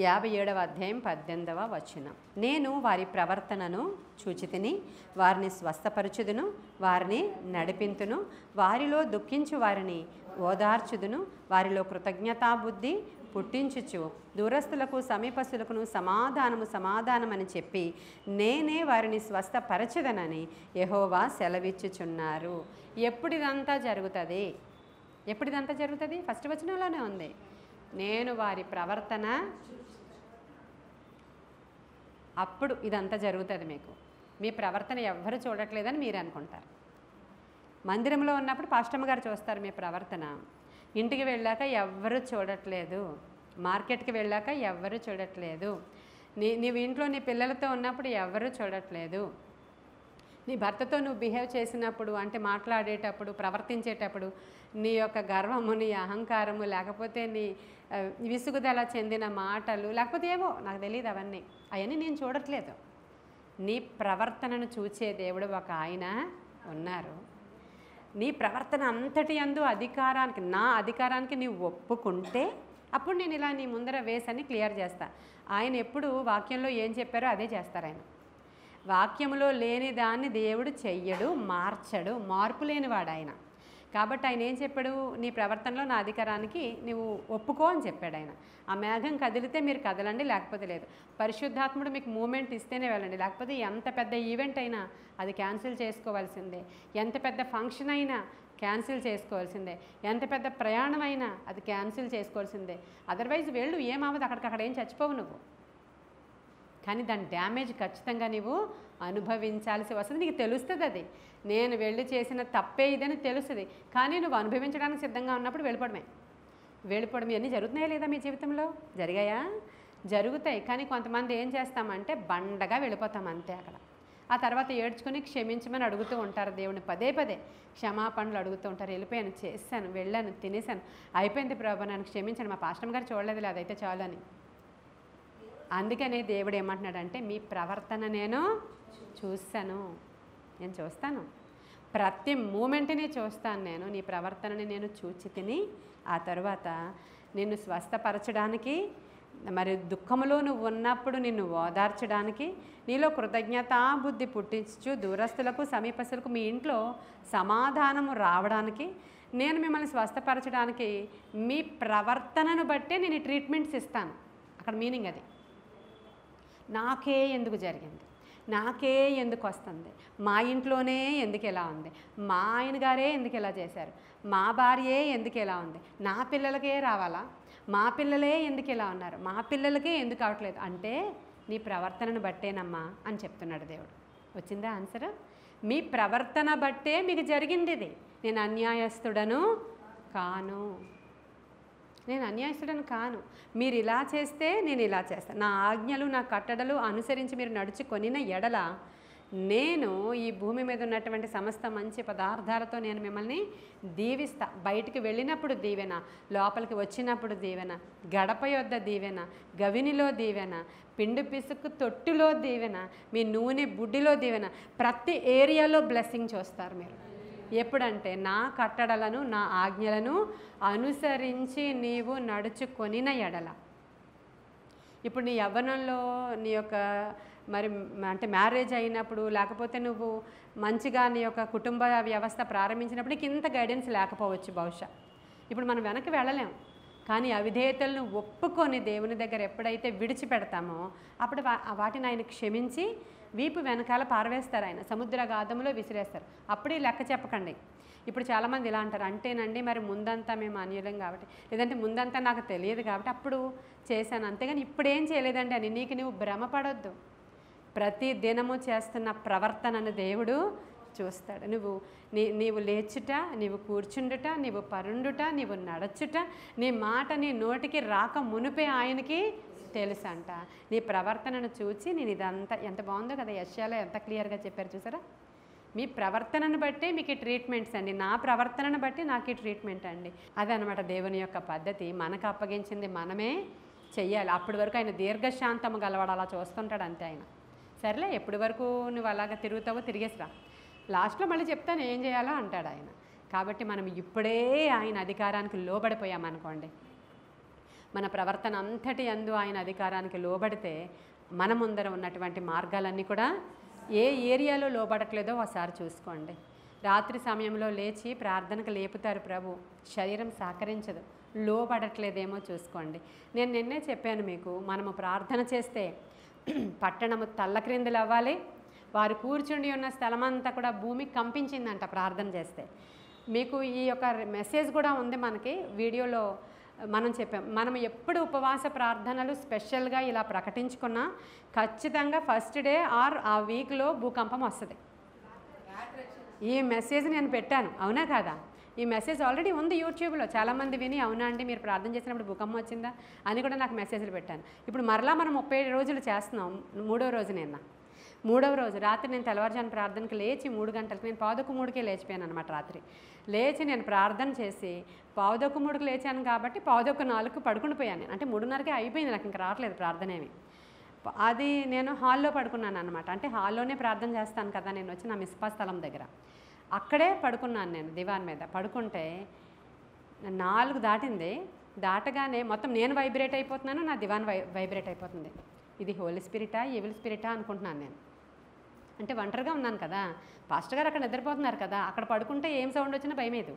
57వ అధ్యాయం 18వ వచనం. నేను వారి ప్రవర్తనను చూచితిని, వారిని స్వస్థపరచుదును, వారిని నడిపింతును, వారిలో దుఃఖించు వారిని ఓదార్చుదును, వారిలో కృతజ్ఞతాబుద్ధి పుట్టించుచు దూరస్తులకు సమీపస్తులకును సమాధానమని చెప్పి నేనే వారిని స్వస్థపరచదనని యెహోవా సెలవిచ్చుచున్నారు. ఎప్పుడు ఇదంతా జరుగుతుంది? ఫస్ట్ వచనంలోనే ఉంది. నేను వారి ప్రవర్తన, అప్పుడు ఇదంతా జరుగుతుంది. మీ ప్రవర్తన ఎవ్వరు చూడట్లేదని మీరు అనుకుంటారు. మందిరంలో ఉన్నప్పుడు పాస్టమ్మ గారు చూస్తారు మీ ప్రవర్తన. ఇంటికి వెళ్ళాక ఎవ్వరు చూడట్లేదు, మార్కెట్కి వెళ్ళాక ఎవ్వరు చూడట్లేదు, నీవు ఇంట్లో నీ పిల్లలతో ఉన్నప్పుడు ఎవ్వరు చూడట్లేదు, నీ భర్తతో నువ్వు బిహేవ్ చేసినప్పుడు, అంటే మాట్లాడేటప్పుడు, ప్రవర్తించేటప్పుడు నీ యొక్క గర్వము, నీ అహంకారము, లేకపోతే నీ విసుగుదల చెందిన మాటలు, లేకపోతే ఏవో నాకు తెలియదు, అవన్నీ నేను చూడట్లేదు. నీ ప్రవర్తనను చూచే దేవుడు ఒక ఆయన ఉన్నారు. నీ ప్రవర్తన అంతటి యందు నా అధికారానికి నీవు ఒప్పుకుంటే అప్పుడు నేను ఇలా నీ ముందర వేసని క్లియర్ చేస్తా. ఆయన ఎప్పుడు వాక్యంలో ఏం చెప్పారో అదే చేస్తారు. ఆయన వాక్యంలో లేని దాన్ని దేవుడు చెయ్యడు, మార్చడు, మార్పు లేనివాడు ఆయన. కాబట్టి ఆయన ఏం చెప్పాడు? నీ ప్రవర్తనలో నా అధికారానికి నువ్వు ఒప్పుకో అని చెప్పాడు ఆయన. ఆ మేఘం కదిలితే మీరు కదలండి, లేకపోతే లేదు. పరిశుద్ధాత్ముడు మీకు మూమెంట్ ఇస్తేనే వెళ్ళండి, లేకపోతే ఎంత పెద్ద ఈవెంట్ అయినా అది క్యాన్సిల్ చేసుకోవాల్సిందే, ఎంత పెద్ద ఫంక్షన్ అయినా క్యాన్సిల్ చేసుకోవాల్సిందే, ఎంత పెద్ద ప్రయాణం అయినా అది క్యాన్సిల్ చేసుకోవాల్సిందే. అదర్వైజ్ వెళ్ళు, ఏమవ్వదు, అక్కడికక్కడ ఏం చచ్చిపోవు నువ్వు. కానీ దాని డ్యామేజ్ ఖచ్చితంగా నీవు అనుభవించాల్సి వస్తుంది. నీకు తెలుస్తుంది, అది నేను వెళ్ళి చేసిన తప్పే ఇదని తెలుస్తుంది. కానీ నువ్వు అనుభవించడానికి సిద్ధంగా ఉన్నప్పుడు వెళ్ళిపోవడం ఇవన్నీ జరుగుతున్నాయా లేదా మీ జీవితంలో? జరిగాయా? జరుగుతాయి. కానీ కొంతమంది ఏం చేస్తామంటే బండగా వెళ్ళిపోతాం అంతే. ఆ తర్వాత ఏడ్చుకుని క్షమించమని అడుగుతూ ఉంటారు దేవుని, పదే పదే క్షమాపణలు అడుగుతూ ఉంటారు. వెళ్ళిపోయాను, చేశాను, వెళ్ళాను, తినేశాను, అయిపోయింది ప్రభు నన్ను క్షమించండి, మా పాస్టర్ గారు చూడలేదు, అదైతే చాలు అని. అందుకనే దేవుడు ఏమంటున్నాడంటే మీ ప్రవర్తన నేను చూస్తాను, నేను చూస్తాను, ప్రతి మూమెంట్ని చూస్తాను, నేను నీ ప్రవర్తనని నేను చూచి తిని ఆ తర్వాత నిన్ను స్వస్థపరచడానికి, మరి దుఃఖములో నువ్వు ఉన్నప్పుడు నిన్ను ఓదార్చడానికి, నీలో కృతజ్ఞతాబుద్ధి పుట్టించు దూరస్తులకు సమీపస్తులకు మీ ఇంట్లో సమాధానము రావడానికి, నేను మిమ్మల్ని స్వస్థపరచడానికి మీ ప్రవర్తనను బట్టే నేను ట్రీట్మెంట్స్ ఇస్తాను. అక్కడ మీనింగ్ అది. నాకే ఎందుకు జరిగింది, నాకే ఎందుకు వస్తుంది, మా ఇంట్లోనే ఎందుకు ఎలా ఉంది, మా ఆయన గారే ఎందుకు ఎలా చేశారు, మా భార్యే ఎందుకు ఎలా ఉంది, నా పిల్లలకే రావాలా, మా పిల్లలే ఎందుకు ఎలా ఉన్నారు, మా పిల్లలకే ఎందుకు అవట్లేదు అంటే నీ ప్రవర్తనను బట్టేనమ్మా అని చెప్తున్నాడు దేవుడు. వచ్చిందా ఆన్సర్? మీ ప్రవర్తన బట్టే మీకు జరిగింది ఇది. నేను అన్యాయస్తుడను కాను, నేను అన్యాయస్తుడను కాను, మీరు ఇలా చేస్తే నేను ఇలా చేస్తాను, నా ఆజ్ఞలు నా కట్టడలు అనుసరించి మీరు నడుచుకొనిన ఎడల నేను ఈ భూమి మీద ఉన్నటువంటి సమస్త మంచి పదార్థాలతో నేను మిమ్మల్ని దీవిస్తా. బయటికి వెళ్ళినప్పుడు దీవెన, లోపలికి వచ్చినప్పుడు దీవెన, గడప యొద్ద దీవెన, గవినిలో దీవెన, పిండి పిసుకు తొట్టులో దీవెన, మీ నూనె బుడ్డిలో దీవెన, ప్రతి ఏరియాలో బ్లెస్సింగ్ చూస్తారు మీరు. ఎప్పుడంటే నా కట్టడలను నా ఆజ్ఞలను అనుసరించి నీవు నడుచుకొనిన ఎడల. ఇప్పుడు నీ యవ్వనంలో నీ యొక్క మరి అంటే మ్యారేజ్ అయినప్పుడు, లేకపోతే నువ్వు మంచిగా నీ యొక్క కుటుంబ వ్యవస్థ ప్రారంభించినప్పుడు నీకు ఇంత గైడెన్స్ లేకపోవచ్చు బహుశా. ఇప్పుడు మనం వెనక్కి వెళ్ళలేం, కానీ అవిధేయతలను ఒప్పుకొని దేవుని దగ్గర ఎప్పుడైతే విడిచిపెడతామో అప్పుడు వాటిని ఆయన క్షమించి వీపు వెనకాల పారవేస్తారు, ఆయన సముద్రగాధంలో విసిరేస్తారు. అప్పుడే లెక్క చెప్పకండి. ఇప్పుడు చాలామంది ఇలా అంటారు, అంటేనండి మరి ముందంతా మేము అన్యులం కాబట్టి, లేదంటే ముందంతా నాకు తెలియదు కాబట్టి అప్పుడు చేశాను, అంతేగాని ఇప్పుడేం చేయలేదండి అని నీకు నువ్వు భ్రమపడొద్దు. ప్రతి దినము చేస్తున్న ప్రవర్తనను దేవుడు చూస్తాడు. నీవు లేచుట, నీవు కూర్చుండుట, నీవు పరుండుట, నీవు నడచుట, నీ మాట నీ నోటికి రాక మునిపే ఆయనకి తెలుసంట. నీ ప్రవర్తనను చూచి నేను ఇదంతా, ఎంత బాగుందో కదా యెషయాలో ఎంత క్లియర్గా చెప్పారు చూసారా. మీ ప్రవర్తనను బట్టి మీకు ట్రీట్మెంట్స్ అండి, నా ప్రవర్తనను బట్టి నాకు ఈ ట్రీట్మెంట్ అండి. అదనమాట దేవుని యొక్క పద్ధతి. మనకు అప్పగించింది మనమే చెయ్యాలి. అప్పటి వరకు ఆయన దీర్ఘశాంతము గలవాడు, అలా చూస్తుంటాడు అంతే ఆయన. సరేలే, ఎప్పటి వరకు నువ్వు అలాగ తిరుగుతావో తిరిగేసిరా, లాస్ట్లో మళ్ళీ చెప్తాను ఏం చేయాలో అంటాడు ఆయన. కాబట్టి మనం ఇప్పుడే ఆయన అధికారానికి లోబడిపోయామనుకోండి, మన ప్రవర్తన అంతటి యందు ఆయన అధికారానికి లోబడితే మన ముందర ఉన్నటువంటి మార్గాలన్నీ కూడా, ఏ ఏరియాలో లోబడట్లేదో ఒకసారి చూసుకోండి. రాత్రి సమయంలో లేచి ప్రార్థనకు లేపుతారు ప్రభు, శరీరం సహకరించదు, లోబడట్లేదేమో చూసుకోండి. నేను నిన్నే చెప్పాను మీకు, మనము ప్రార్థన చేస్తే పట్టణము తల్లక్రిందులు అవ్వాలి, వారు కూర్చుండి ఉన్న స్థలమంతా కూడా భూమి కంపించిందంట ప్రార్థన చేస్తే. మీకు ఈ యొక్క మెసేజ్ కూడా ఉంది మనకి వీడియోలో మనం చెప్పాం. మనం ఎప్పుడు ఉపవాస ప్రార్థనలు స్పెషల్గా ఇలా ప్రకటించుకున్నా ఖచ్చితంగా ఫస్ట్ డే ఆర్ ఆ వీక్లో భూకంపం వస్తుంది. ఈ మెసేజ్ నేను పెట్టాను, అవునా కాదా? ఈ మెసేజ్ ఆల్రెడీ ఉంది యూట్యూబ్లో, చాలామంది విని అవునా అండి మీరు ప్రార్థన చేసినప్పుడు భూకంపం వచ్చిందా అని కూడా నాకు మెసేజ్లు పెట్టాను. ఇప్పుడు మరలా మనం 30 రోజులు చేస్తున్నాం, 3వ రోజు నిన్న. 3వ రోజు రాత్రి నేను తెల్లవారుజాను ప్రార్థనకి లేచి 3 గంటలకు, నేను 2:15కే లేచిపోయాను అనమాట. రాత్రి లేచి నేను ప్రార్థన చేసి 2:15కు లేచాను కాబట్టి 3:45కు పడుకుని పోయాను నేను. అంటే 3:30కే అయిపోయింది, నాకు ఇంకా రావట్లేదు ప్రార్థన ఏమి. అది నేను హాల్లో పడుకున్నాను అనమాట. అంటే హాల్లోనే ప్రార్థన చేస్తాను కదా నేను, వచ్చి నా మిస్పా స్థలం దగ్గర అక్కడే పడుకున్నాను నేను దివాన్ మీద. పడుకుంటే 4 దాటింది, దాటగానే మొత్తం నేను వైబ్రేట్ అయిపోతున్నాను, నా దివాన్ వైబ్రేట్ అయిపోతుంది. ఇది హోలీ స్పిరిటా ఈవిల్ స్పిరిటా అనుకుంటున్నాను నేను. అంటే ఒంటరిగా ఉన్నాను కదా, పాస్టర్ గారు అక్కడ నిద్రపోతున్నారు కదా, అక్కడ పడుకుంటే ఏం సౌండ్ వచ్చినా భయమేదు,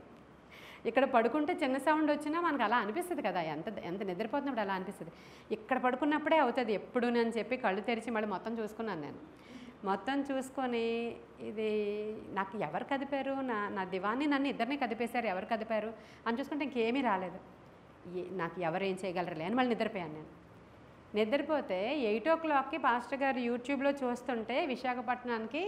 ఇక్కడ పడుకుంటే చిన్న సౌండ్ వచ్చినా మనకు అలా అనిపిస్తుంది కదా, ఎంత నిద్రపోతున్నప్పుడు అలా అనిపిస్తుంది. ఇక్కడ పడుకున్నప్పుడే అవుతుంది ఎప్పుడు అని చెప్పి కళ్ళు తెరిచి మళ్ళీ మొత్తం చూసుకున్నాను నేను. మొత్తం చూసుకొని ఇది నాకు ఎవరు కదిపారు, నా దివాన్ని నన్ను ఇద్దరిని కదిపేశారు, ఎవరు కదిపారు అని చూసుకుంటే ఇంకేమీ రాలేదు. నాకు ఎవరు ఏం చేయగలరులే అని మళ్ళీ నిద్రపోయాను నేను. నిద్రపోతే 8 o'clockకి పాస్టర్ గారు యూట్యూబ్లో చూస్తుంటే విశాఖపట్నానికి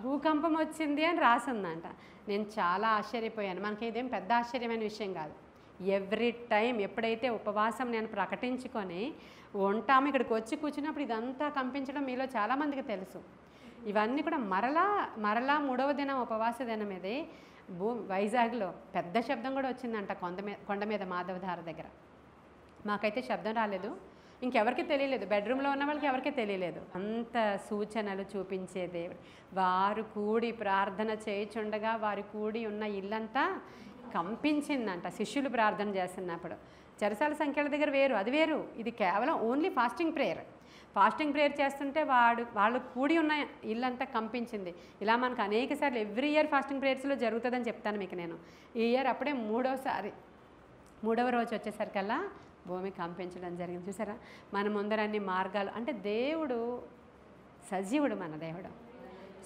భూకంపం వచ్చింది అని రాసిందంట. నేను చాలా ఆశ్చర్యపోయాను. మనకి ఇదేం పెద్ద ఆశ్చర్యమైన విషయం కాదు. ఎవ్రీ టైం ఎప్పుడైతే ఉపవాసం నేను ప్రకటించుకొని ఉంటాము, ఇక్కడికి వచ్చి కూర్చున్నప్పుడు ఇదంతా కంపించడం మీలో చాలామందికి తెలుసు. ఇవన్నీ కూడా మరలా మూడవ దినం ఉపవాస దినం ఇది వైజాగ్లో పెద్ద శబ్దం కూడా వచ్చిందంట కొండ మీద మాధవధార దగ్గర. మాకైతే శబ్దం రాలేదు, ఇంకెవరికి తెలియలేదు, బెడ్రూమ్లో ఉన్న వాళ్ళకి ఎవరికీ తెలియలేదు. అంత సూచనలు చూపించే దేవుడు. వారు కూడి ప్రార్థన చేయుచుండగా వారు కూడి ఉన్న ఇల్లంతా కంపించిందంట శిష్యులు ప్రార్థన చేస్తున్నప్పుడు. చెరసాల సంఖ్యల దగ్గర వేరు, అది వేరు. ఇది కేవలం ఓన్లీ ఫాస్టింగ్ ప్రేయర్ చేస్తుంటే వాళ్ళు కూడి ఉన్న ఇల్లంతా కంపించింది. ఇలా మనకు అనేక సార్లు ఎవ్రీ ఇయర్ ఫాస్టింగ్ ప్రేయర్స్లో జరుగుతుందని చెప్తాను మీకు నేను. ఈ ఇయర్ అప్పుడే మూడవ రోజు వచ్చేసరికల్లా భూమి కంపించడం జరిగింది. చూసారా, మన ముందర అన్ని మార్గాలు. అంటే దేవుడు సజీవుడు, మన దేవుడు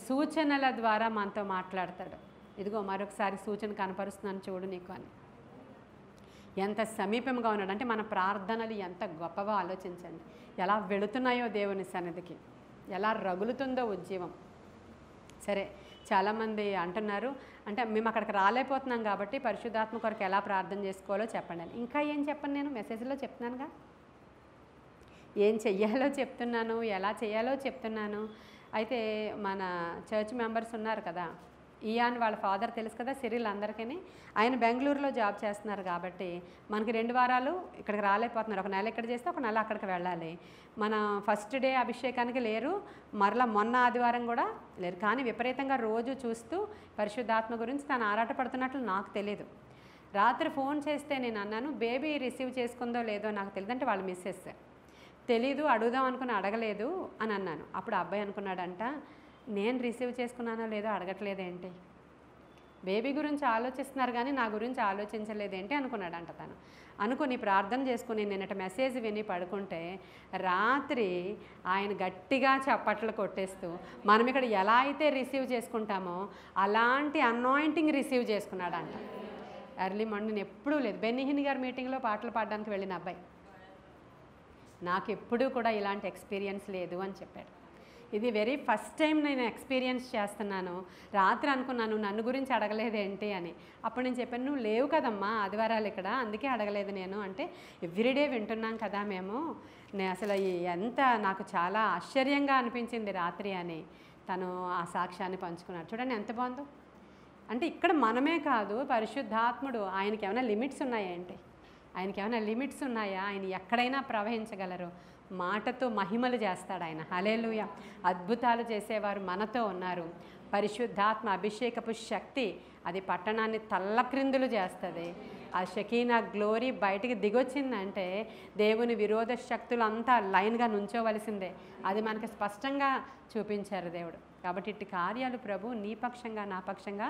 సూచనల ద్వారా మనతో మాట్లాడతాడు. ఇదిగో మరొకసారి సూచన కనపరుస్తున్నాను చూడు నీకు అని. ఎంత సమీపంగా ఉన్నాడు అంటే మన ప్రార్థనలు ఎంత గొప్పవో ఆలోచించండి. ఎలా వెళుతున్నాయో దేవుని సన్నిధికి, ఎలా రగులుతుందో ఉజ్జీవం. సరే, చాలామంది అంటున్నారు అంటే మేము అక్కడికి రాలేకపోతున్నాం కాబట్టి పరిశుద్ధాత్మ కొరకు ఎలా ప్రార్థన చేసుకోవాలో చెప్పండి అని. ఇంకా ఏం చెప్పను, నేను మెసేజ్లో చెప్తున్నానుగా. ఏం చెయ్యాలో చెప్తున్నాను, ఎలా చేయాలో చెప్తున్నాను. అయితే మన చర్చ్ మెంబర్స్ ఉన్నారు కదా, ఇయాన్ వాళ్ళ ఫాదర్ తెలుసు కదా, సిరిల్ అందరికీ. ఆయన బెంగళూరులో జాబ్ చేస్తున్నారు కాబట్టి మనకి 2 వారాలు ఇక్కడికి రాలేకపోతున్నారు. 1 నెల ఇక్కడ చేస్తే 1 నెల అక్కడికి వెళ్ళాలి. మన ఫస్ట్ డే అభిషేకానికి లేరు, మరలా మొన్న ఆదివారం కూడా లేరు. కానీ విపరీతంగా రోజు చూస్తూ పరిశుద్ధాత్మ గురించి తను ఆరాటపడుతున్నట్లు నాకు తెలియదు. రాత్రి ఫోన్ చేస్తే నేను అన్నాను, బేబీ రిసీవ్ చేసుకుందో లేదో నాకు తెలియదు అంటే వాళ్ళు మిస్సెస్ తెలీదు, అడుగుదాం అనుకుని అడగలేదు అని అన్నాను. అప్పుడు అబ్బాయి అనుకున్నాడంట, నేను రిసీవ్ చేసుకున్నానో లేదో అడగట్లేదేంటి, బేబీ గురించి ఆలోచిస్తున్నారు కానీ నా గురించి ఆలోచించలేదేంటి అనుకున్నాడంట. తను అనుకుని ప్రార్థన చేసుకుని నిన్నటి మెసేజ్ విని పడుకుంటే రాత్రి ఆయన గట్టిగా చప్పట్లు కొట్టేస్తూ మనం ఇక్కడ ఎలా అయితే రిసీవ్ చేసుకుంటామో అలాంటి అనాయింటింగ్ రిసీవ్ చేసుకున్నాడంట. ఎర్లీ మార్నింగ్ ఎప్పుడూ లేదు. బెన్నిహిన్ గారి మీటింగ్లో పాటలు పాడడానికి వెళ్ళిన అబ్బాయి నాకు ఎప్పుడూ కూడా ఇలాంటి ఎక్స్పీరియన్స్ లేదు అని చెప్పాడు. ఇది వెరీ ఫస్ట్ టైం నేను ఎక్స్పీరియన్స్ చేస్తున్నాను. రాత్రి అనుకున్నాను నన్ను గురించి అడగలేదేంటి అని. అప్పుడు నేను చెప్పాను, నువ్వు లేవు కదమ్మా ఆదివారాలు ఇక్కడ, అందుకే అడగలేదు నేను అంటే, ఎవ్రీడే వింటున్నాం కదా మేము, అసలు ఎంత నాకు చాలా ఆశ్చర్యంగా అనిపించింది రాత్రి అని తను ఆ సాక్ష్యాన్ని పంచుకున్నాడు. చూడండి ఎంత బాగుందో. అంటే ఇక్కడ మనమే కాదు, పరిశుద్ధాత్ముడు, ఆయనకి ఏమైనా లిమిట్స్ ఉన్నాయా ఏంటి? ఆయనకి ఏమైనా లిమిట్స్ ఉన్నాయా? ఆయన ఎక్కడైనా ప్రవహించగలరు. మాటతో మహిమలు చేస్తాడు ఆయన. హల్లెలూయా. అద్భుతాలు చేసేవారు మనతో ఉన్నారు. పరిశుద్ధాత్మ అభిషేకపు శక్తి అది పట్టణాన్ని తల్లక్రిందులు చేస్తుంది. ఆ షకీనా గ్లోరీ బయటికి దిగొచ్చిందంటే దేవుని విరోధ శక్తులు అంతా లైన్గా నుంచోవలసిందే. అది మనకి స్పష్టంగా చూపించారు దేవుడు. కాబట్టి ఇట్టి కార్యాలు ప్రభు నీ పక్షంగా నా పక్షంగా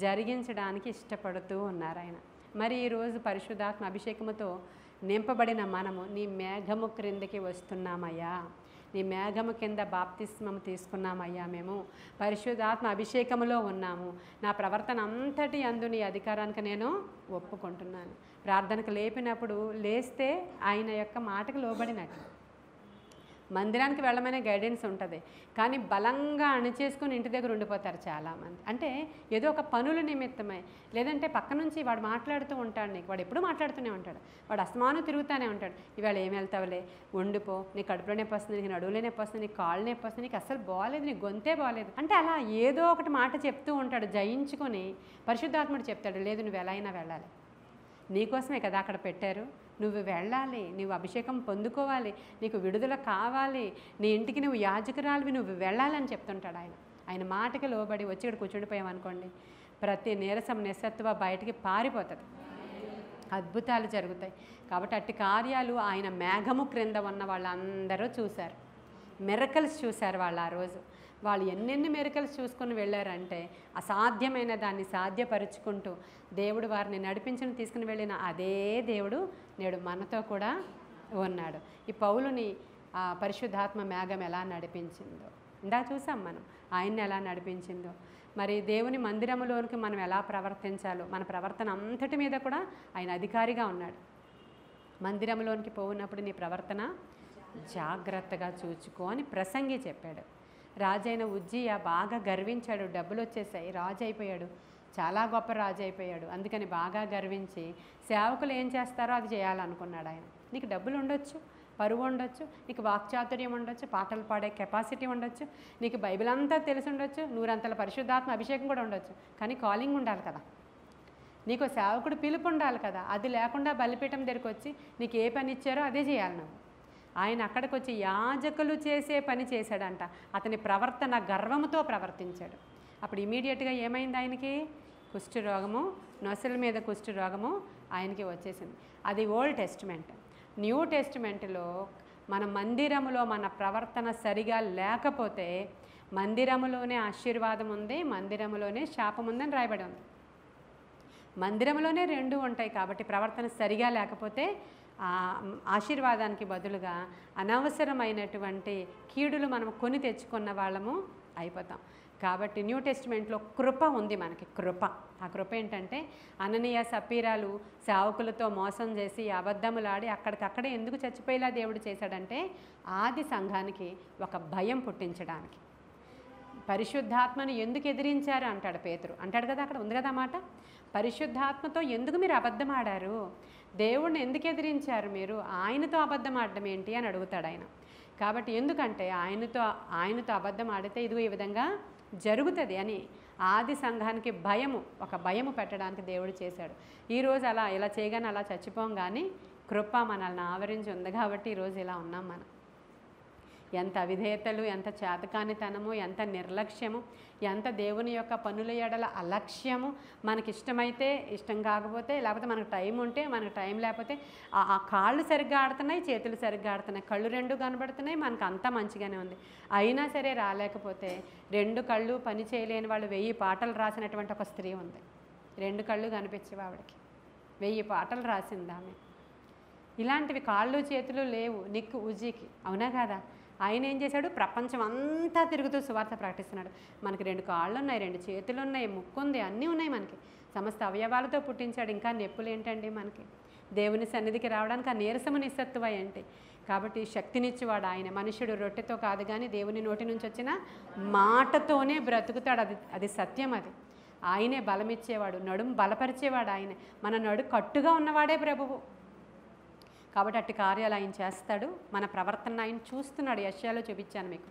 జరిగించడానికి ఇష్టపడుతూ ఉన్నారు ఆయన. మరి ఈరోజు పరిశుద్ధాత్మ అభిషేకముతో నింపబడిన మనము నీ మేఘము క్రిందకి వస్తున్నామయ్యా, నీ మేఘము కింద బాప్తిస్మము తీసుకున్నామయ్యా, మేము పరిశుద్ధాత్మ అభిషేకములో ఉన్నాము. నా ప్రవర్తన అంతటి అందు నీ అధికారానికి నేను ఒప్పుకుంటున్నాను. ప్రార్థనకు లేపినప్పుడు లేస్తే ఆయన యొక్క మాటకు లోబడినట్టు. మందిరానికి వెళ్ళమనే గైడెన్స్ ఉంటుంది, కానీ బలంగా అణిచేసుకుని ఇంటి దగ్గర ఉండిపోతారు చాలామంది. అంటే ఏదో ఒక పనుల నిమిత్తమై, లేదంటే పక్క నుంచి వాడు మాట్లాడుతూ ఉంటాడు, నీకు వాడు ఎప్పుడూ మాట్లాడుతూనే ఉంటాడు, వాడు అస్మాను తిరుగుతూనే ఉంటాడు. ఇవాళ ఏమి వెళ్తావులే, ఉండిపో, నీ కడుపులో నొప్పి వస్తుంది, నీకు నడువులో నొప్పి వస్తుంది, నీకు కాళ్ళు నొప్పి వస్తుంది, నీకు అస్సలు బాగాలేదు, నీకు గొంతే బాగాలేదు అంటే అలా ఏదో ఒకటి మాట చెప్తూ ఉంటాడు. జయించుకొని పరిశుద్ధాత్ముడు చెప్తాడు, లేదు నువ్వు ఎలా అయినా వెళ్ళాలి, నీకోసమే కదా అక్కడ పెట్టారు, నువ్వు వెళ్ళాలి, నువ్వు అభిషేకం పొందుకోవాలి, నీకు విడుదల కావాలి, నీ ఇంటికి నువ్వు యాజకురాలివి, నువ్వు వెళ్ళాలని చెప్తుంటాడు ఆయన. ఆయన మాటకి లోబడి వచ్చి ఇక్కడ కూర్చుండిపోయామనుకోండి, ప్రతి నీరసం నిస్సత్వ బయటికి పారిపోతుంది, అద్భుతాలు జరుగుతాయి. కాబట్టి అట్టి కార్యాలు ఆయన మేఘము క్రింద ఉన్న వాళ్ళందరూ చూశారు. మిరకల్స్ చూశారు వాళ్ళు. ఆ రోజు వాళ్ళు ఎన్నెన్ని మిరకల్స్ చూసుకొని వెళ్ళారంటే అసాధ్యమైన దాన్ని సాధ్యపరుచుకుంటూ దేవుడు వారిని నడిపించుని తీసుకుని వెళ్ళిన అదే దేవుడు నేడు మనతో కూడా ఉన్నాడు. ఈ పౌలుని ఆ పరిశుద్ధాత్మ మేఘం ఎలా నడిపించిందో ఇందా చూసాం మనం, ఆయన్ని ఎలా నడిపించిందో. మరి దేవుని మందిరములోనికి మనం ఎలా ప్రవర్తించాలో, మన ప్రవర్తన అంతటి మీద కూడా ఆయన అధికారిగా ఉన్నాడు. మందిరంలోనికి పోయినప్పుడు నీ ప్రవర్తన జాగ్రత్తగా చూచుకో అని ప్రసంగి చెప్పాడు. రాజైన ఉజ్జియ బాగా గర్వించాడు, డబ్బులు వచ్చేసాయి, రాజు అయిపోయాడు, చాలా గొప్ప రాజు అయిపోయాడు. అందుకని బాగా గర్వించి సేవకులు ఏం చేస్తారో అది చేయాలనుకున్నాడు ఆయన. నీకు డబ్బులు ఉండొచ్చు, పరువు ఉండొచ్చు, నీకు వాక్చాతుర్యం ఉండొచ్చు, పాటలు పాడే కెపాసిటీ ఉండొచ్చు, నీకు బైబిల్ అంతా తెలిసి ఉండొచ్చు, నూరంతల పరిశుద్ధాత్మ అభిషేకం కూడా ఉండొచ్చు. కానీ కాలింగ్ ఉండాలి కదా, నీకు సేవకుడు పిలుపు ఉండాలి కదా. అది లేకుండా బలిపీఠం దగ్గరికి వచ్చి నీకు ఏ పని ఇచ్చారో అదే చేయాలి నువ్వు. ఆయన అక్కడికి వచ్చి యాజకులు చేసే పని చేశాడంట. అతని ప్రవర్తన గర్వంతో ప్రవర్తించాడు. అప్పుడు ఇమీడియట్గా ఏమైంది? ఆయనకి కుష్ఠరోగము, నొసల మీద కుష్ఠరోగము ఆయనకి వచ్చేసింది. అది ఓల్డ్ టెస్టిమెంట్. న్యూ టెస్టిమెంట్లో మన మందిరములో మన ప్రవర్తన సరిగా లేకపోతే మందిరములోనే ఆశీర్వాదం ఉంది, మందిరములోనే శాపం ఉందని రాయబడి ఉంది. మందిరంలోనే రెండు ఉంటాయి కాబట్టి ప్రవర్తన సరిగా లేకపోతే ఆశీర్వాదానికి బదులుగా అనవసరమైనటువంటి కీడులు మనం కొని తెచ్చుకున్న వాళ్ళము అయిపోతాం. కాబట్టి న్యూ టెస్టిమెంట్లో కృప ఉంది మనకి. కృప, ఆ కృప ఏంటంటే అననీయ సప్పీరాలు సేవకులతో మోసం చేసి అబద్ధములాడి అక్కడికక్కడే ఎందుకు చచ్చిపోయేలా దేవుడు చేశాడంటే ఆది సంఘానికి ఒక భయం పుట్టించడానికి. పరిశుద్ధాత్మను ఎందుకు ఎదిరించారు అంటాడు పేతురు, అంటాడు కదా, అక్కడ ఉంది కదా మాట. పరిశుద్ధాత్మతో ఎందుకు మీరు అబద్ధం ఆడారు, దేవుణ్ణి ఎందుకు ఎదిరించారు మీరు, ఆయనతో అబద్ధం ఆడడం ఏంటి అని అడుగుతాడు ఆయన. కాబట్టి ఎందుకంటే ఆయనతో అబద్ధం ఆడితే ఇదిగో ఈ విధంగా జరుగుతుంది అని ఆది సంఘానికి ఒక భయము పెట్టడానికి దేవుడు చేశాడు. ఈరోజు ఇలా చేయగానే అలా చచ్చిపోం, కానీ కృప మనల్ని ఆవరించి ఉంది కాబట్టి ఈరోజు ఇలా ఉన్నాం మనం. ఎంత అవిధేయతలు, ఎంత చేతకానితనము, ఎంత నిర్లక్ష్యము, ఎంత దేవుని యొక్క పనుల ఎడల అలక్ష్యము. మనకి ఇష్టమైతే ఇష్టం, కాకపోతే లేకపోతే మనకు టైం ఉంటే మనకు టైం లేకపోతే ఆ కాళ్ళు సరిగ్గా ఆడుతున్నాయి, చేతులు సరిగ్గా ఆడుతున్నాయి, కళ్ళు రెండు కనబడుతున్నాయి, మనకు అంతా మంచిగానే ఉంది. అయినా సరే రాలేకపోతే 2 కళ్ళు పని చేయలేని వాళ్ళు 1000 పాటలు రాసినటువంటి ఒక స్త్రీ ఉంది. 2 కళ్ళు కనిపించేవి ఆవిడకి, 1000 పాటలు రాసింది ఆమె. ఇలాంటివి కాళ్ళు చేతులు లేవు నిక్కు ఉజీకి, అవునా కదా. ఆయన ఏం చేశాడు? ప్రపంచం అంతా తిరుగుతూ సువార్త ప్రకటిస్తున్నాడు. మనకి 2 కాళ్ళు ఉన్నాయి, 2 చేతులు ఉన్నాయి, ముక్కు ఉంది, అన్నీ ఉన్నాయి మనకి. సమస్త అవయవాలతో పుట్టించాడు. ఇంకా నొప్పులు ఏంటండి మనకి? దేవుని సన్నిధికి రావడానికి ఆ నీరసము నిస్సత్తువ ఏంటి? కాబట్టి శక్తినిచ్చేవాడు ఆయన. మనుషుడు రొట్టెతో కాదు కానీ దేవుని నోటి నుంచి వచ్చిన మాటతోనే బ్రతుకుతాడు. అది సత్యం. అది ఆయనే బలమిచ్చేవాడు, నడుము బలపరిచేవాడు ఆయనే. మన నడు కట్టుగా ఉన్నవాడే ప్రభువు. కాబట్టి అట్టి కార్యాలు ఆయన చేస్తాడు. మన ప్రవర్తన ఆయన చూస్తున్నాడు. యెషయాలో చూపించాను మీకు.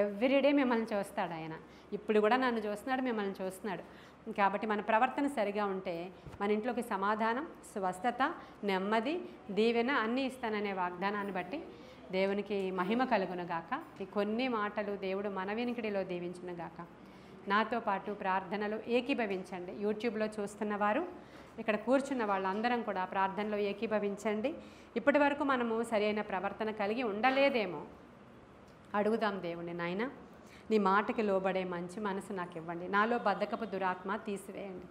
ఎవ్రీడే మిమ్మల్ని చూస్తాడు ఆయన. ఇప్పుడు కూడా నన్ను చూస్తున్నాడు, మిమ్మల్ని చూస్తున్నాడు. కాబట్టి మన ప్రవర్తన సరిగా ఉంటే మన ఇంట్లోకి సమాధానం, స్వస్థత, నెమ్మది, దీవెన అన్నీ ఇస్తాననే వాగ్దానాన్ని బట్టి దేవునికి మహిమ కలుగునుగాక. ఈ కొన్ని మాటలు దేవుడు మన వినికిడిలో దీవించునుగాక. నాతో పాటు ప్రార్థనలు ఏకీభవించండి. యూట్యూబ్లో చూస్తున్న వారు, ఇక్కడ కూర్చున్న వాళ్ళందరం కూడా ప్రార్థనలో ఏకీభవించండి. ఇప్పటి వరకు మనము సరైన ప్రవర్తన కలిగి ఉండలేదేమో. అడుగుదాం దేవుణ్ణి, నాయన నీ మాటకి లోబడే మంచి మనసు నాకు ఇవ్వండి. నాలో బద్ధకపు దురాత్మ తీసివేయండి.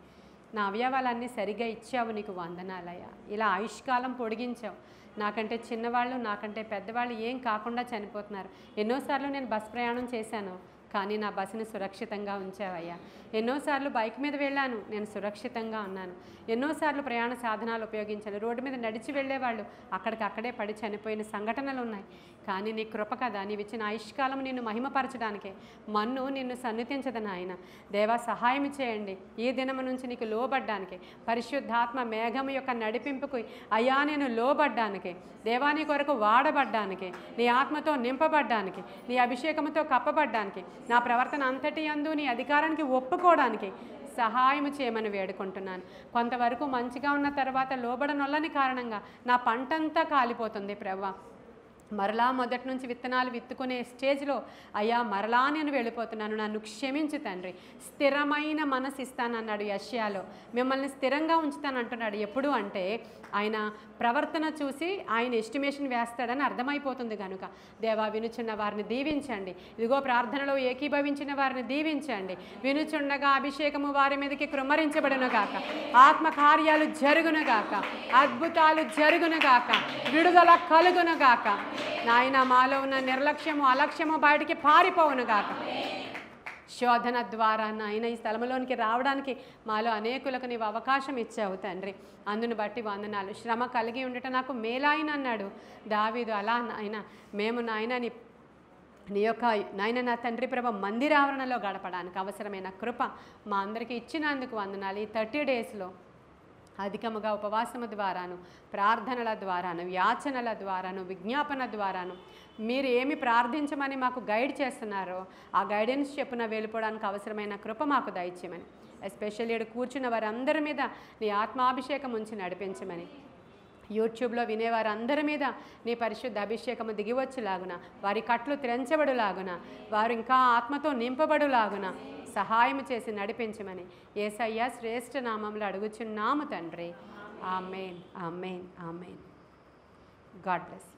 నా అవయవాలన్నీ సరిగా ఇచ్చావు, నీకు వందనాలయ్యా. ఇలా ఆయుష్కాలం పొడిగించావు. నాకంటే చిన్నవాళ్ళు, నాకంటే పెద్దవాళ్ళు ఏం కాకుండా చనిపోతున్నారు. ఎన్నోసార్లు నేను బస్ ప్రయాణం చేశాను, కానీ నా బస్సుని సురక్షితంగా ఉంచావయ్యా. ఎన్నోసార్లు బైక్ మీద వెళ్ళాను, నేను సురక్షితంగా ఉన్నాను. ఎన్నోసార్లు ప్రయాణ సాధనాలు ఉపయోగించాను. రోడ్డు మీద నడిచి వెళ్ళేవాళ్ళు అక్కడికక్కడే పడి చనిపోయిన సంఘటనలు ఉన్నాయి. కానీ నీ కృప కదా, నీవు ఇచ్చిన ఆయుష్కాలం నిన్ను మహిమపరచడానికే. మన్ను నిన్ను సన్నిధించదని ఆయన. దేవా సహాయం చేయండి. ఈ దినము నుంచి నీకు లోబడ్డానికి, పరిశుద్ధాత్మ మేఘము యొక్క నడిపింపుకు అయ్యా నేను లోబడ్డానికి, దేవాని కొరకు వాడబడ్డానికి, నీ ఆత్మతో నింపబడ్డానికి, నీ అభిషేకముతో కప్పబడ్డానికి, నా ప్రవర్తన అంతటి యందు నీ అధికారానికి ఒప్పుకోవడానికి సహాయం చేయమని వేడుకుంటున్నాను. కొంతవరకు మంచిగా ఉన్న తర్వాత లోబడనొల్లని కారణంగా నా పంటంతా కాలిపోతుంది ప్రభువా. మరలా మొదటి నుంచి విత్తనాలు విత్తుకునే స్టేజ్లో అయ్యా మరలా నేను వెళ్ళిపోతున్నాను, నన్ను క్షమించు తండ్రి. స్థిరమైన మనసు ఇస్తానన్నాడు యెషయాలో. మిమ్మల్ని స్థిరంగా ఉంచుతానంటున్నాడు. ఎప్పుడు అంటే ఆయన ప్రవర్తన చూసి ఆయన ఎస్టిమేషన్ వేస్తాడని అర్థమైపోతుంది కనుక దేవా వినుచున్న వారిని దీవించండి. ఇదిగో ప్రార్థనలో ఏకీభవించిన వారిని దీవించండి. వినుచుండగా అభిషేకము వారి మీదకి కృమ్మరించబడునుగాక, ఆత్మకార్యాలు జరుగునుగాక, అద్భుతాలు జరుగునుగాక, విడుదల కలుగునుగాక. నాయన మాలో ఉన్న నిర్లక్ష్యము, అలక్ష్యము బయటికి పారిపోవునుగాక. శోధన ద్వారా నాయన ఈ స్థలంలోనికి రావడానికి మాలో అనేకులకు నీవు అవకాశం ఇచ్చావు తండ్రి. అందును బట్టి వందనాలు. శ్రమ కలిగి ఉండటం నాకు మేలాయన అన్నాడు దావీదు. అలా నాయన మేము నాయన నీ యొక్క నాయన నా తండ్రి ప్రభ మందిరావరణలో గడపడానికి అవసరమైన కృప మా అందరికీ ఇచ్చినందుకు వందనాలు. ఈ 30 డేస్లో అధికముగా ఉపవాసము ద్వారాను, ప్రార్థనల ద్వారాను, యాచనల ద్వారాను, విజ్ఞాపన ద్వారాను మీరు ఏమి ప్రార్థించమని మాకు గైడ్ చేస్తున్నారో ఆ గైడెన్స్ చెప్పున వెళ్ళిపోవడానికి అవసరమైన కృప మాకు దయచేయమని, ఎస్పెషల్లీ ఇక్కడ కూర్చున్న వారందరి మీద నీ ఆత్మాభిషేకం ఉంచి నడిపించమని, యూట్యూబ్లో వినేవారందరి మీద నీ పరిశుద్ధ అభిషేకము దిగివచ్చులాగున, వారి కట్లు త్రెంచబడులాగున, వారు ఇంకా ఆత్మతో నింపబడులాగున సహాయం చేసి నడిపించమని యేసయ్య శ్రేష్ఠ నామంలో అడుగుచున్నాము తండ్రి. Amen, amen, amen. God bless.